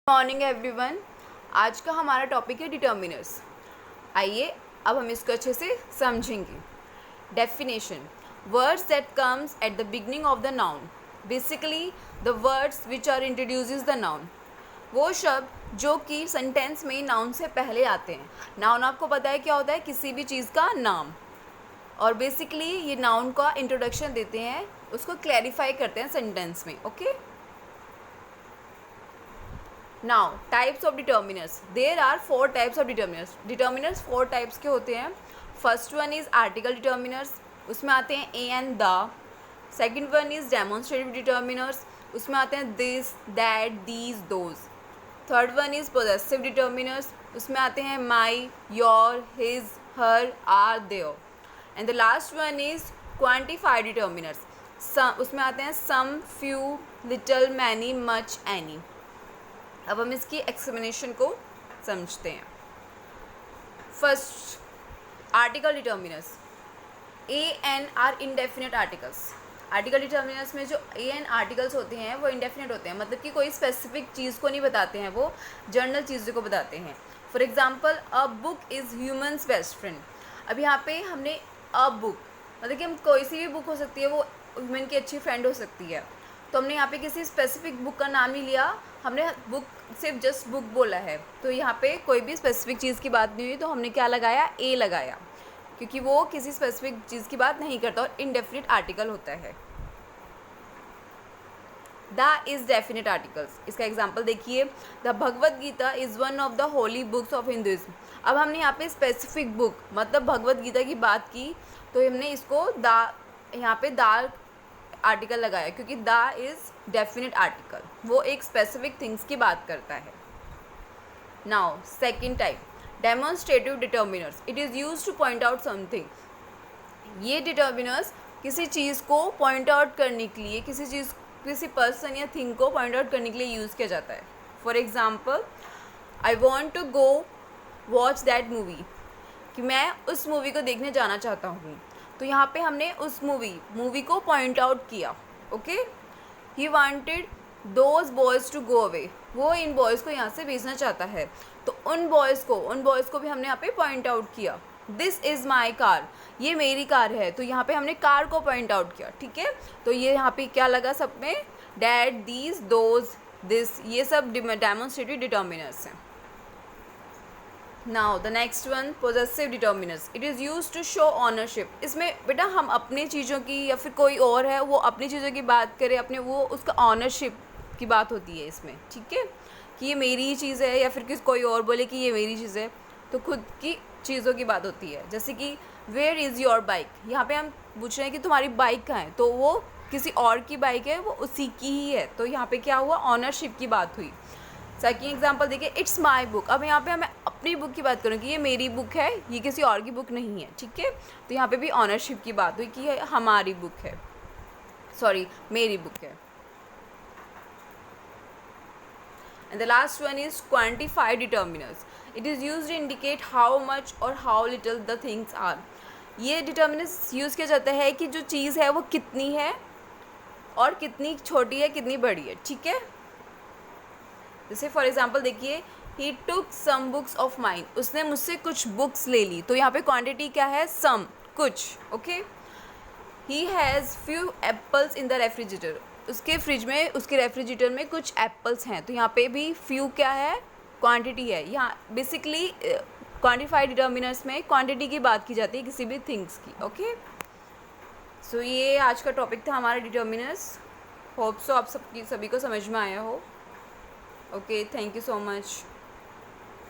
Morning everyone. आज का हमारा टॉपिक है डिटर्मिनर्स। आइए अब हम इसको अच्छे से समझेंगे। Definition: words that comes at the beginning of the noun, basically the words which are introduces the noun. वो शब्द जो कि सेंटेंस में नाउन से पहले आते हैं। नाउन आपको पता है क्या होता है? किसी भी चीज़ का नाम। और बेसिकली ये नाउन का इंट्रोडक्शन देते हैं, उसको क्लैरिफाई करते हैं सेंटेंस में। Okay, Now types of determiners. There are 4 types of determiners. Determiners 4 types के होते हैं. First one is article determiners. उसमें आते हैं a and the. Second one is demonstrative determiners. उसमें आते हैं this, that, these, those. Third one is possessive determiners. उसमें आते हैं my, your, his, her, are, their. And the last one is quantified determiners. उसमें आते हैं some, few, little, many, much, any. अब हम इसकी एक्सप्लेनेशन को समझते हैं। First, article determiners. A an are indefinite articles. Article determiners में जो ए एन आर्टिकल्स होते हैं वो इंडेफिनेट होते हैं, मतलब कि कोई स्पेसिफिक चीज़ को नहीं बताते हैं, वो जनरल चीज़ों को बताते हैं। For example, a book is humans best friend. अब यहाँ पे हमने अ बुक, मतलब कि हम कोई सी भी बुक हो सकती है, वो ह्यूमन की अच्छी फ्रेंड हो सकती है। तो हमने यहाँ पे किसी स्पेसिफिक बुक का नाम नहीं लिया, हमने बुक सिर्फ जस्ट बुक बोला है, तो यहाँ पे कोई भी स्पेसिफिक चीज़ की बात नहीं हुई, तो हमने क्या लगाया? ए लगाया, क्योंकि वो किसी स्पेसिफिक चीज़ की बात नहीं करता और इनडेफिनिट आर्टिकल होता है। The is definite articles. इसका एग्जाम्पल देखिए, the Bhagavad Gita is one of the holy books of Hinduism. अब हमने यहाँ पे स्पेसिफिक बुक मतलब भगवद गीता की बात की, तो हमने इसको द, यहाँ पे द आर्टिकल लगाया, क्योंकि द इज़ डेफिनेट आर्टिकल, वो एक स्पेसिफिक थिंग्स की बात करता है। Now second type, demonstrative determiners. It is use two point out something. ये डिटर्मिनर्स किसी चीज़ को पॉइंट आउट करने के लिए, किसी पर्सन या थिंग को पॉइंट आउट करने के लिए यूज़ किया जाता है। For example, I want to go watch that movie, कि मैं उस मूवी को देखने जाना चाहता हूँ, तो यहाँ पे हमने उस मूवी को पॉइंट आउट किया। Okay, he wanted those boys to go away, वो इन बॉयज़ को यहाँ से भेजना चाहता है, तो उन बॉयज़ को भी हमने यहाँ पे पॉइंट आउट किया। दिस इज़ माई कार, ये मेरी कार है, तो यहाँ पे हमने कार को पॉइंट आउट किया। ठीक है, तो ये यहाँ पे क्या लगा सब में? डैट, दीज, दोज, दिस, ये सब डेमोन्स्ट्रेटिव डिटर्मिनर्स हैं। Now the next one, possessive determiners. It is use to show ownership. इसमें बेटा हम अपनी चीज़ों की या फिर कोई और है वो अपनी चीज़ों की बात करे, अपने वो उसका ऑनरशिप की बात होती है इसमें। ठीक है, कि ये मेरी ही चीज़ है, या फिर कोई और बोले कि ये मेरी चीज़ है, तो खुद की चीज़ों की बात होती है। जैसे कि वेयर इज़ योर बाइक, यहाँ पे हम पूछ रहे हैं कि तुम्हारी बाइक कहाँ है, तो वो किसी और की बाइक है, वो उसी की ही है, तो यहाँ पे क्या हुआ? ऑनरशिप की बात हुई। सेकेंड एग्जाम्पल देखिए, इट्स माई बुक। अब यहाँ पे हमें अपनी बुक की बात करूँ कि ये मेरी बुक है, ये किसी और की बुक नहीं है। ठीक है, तो यहाँ पे भी ऑनरशिप की बात हुई कि ये हमारी बुक है, सॉरी मेरी बुक है। And the last one is quantified determiners. It is use to indicate how much or how little the things are. ये डिटर्मिनर्स यूज़ किया जाता है कि जो चीज़ है वो कितनी है और कितनी छोटी है, कितनी बड़ी है। ठीक है, जैसे फॉर एग्जाम्पल देखिए, ही टुक सम बुक्स ऑफ माइन, उसने मुझसे कुछ बुक्स ले ली, तो यहाँ पे क्वांटिटी क्या है? सम, कुछ। Okay, he has few apples in the refrigerator, उसके फ्रिज में, उसके रेफ्रिजरेटर में कुछ एप्पल्स हैं, तो यहाँ पे भी फ्यू क्या है? क्वांटिटी है। यहाँ बेसिकली क्वांटिफाइड डिटर्मिनर्स में क्वांटिटी की बात की जाती है किसी भी थिंग्स की। ओके, सो ये आज का टॉपिक था हमारा डिटर्मिनर्स। होप सो आप सभी को समझ में आया हो। Okay, thank you so much.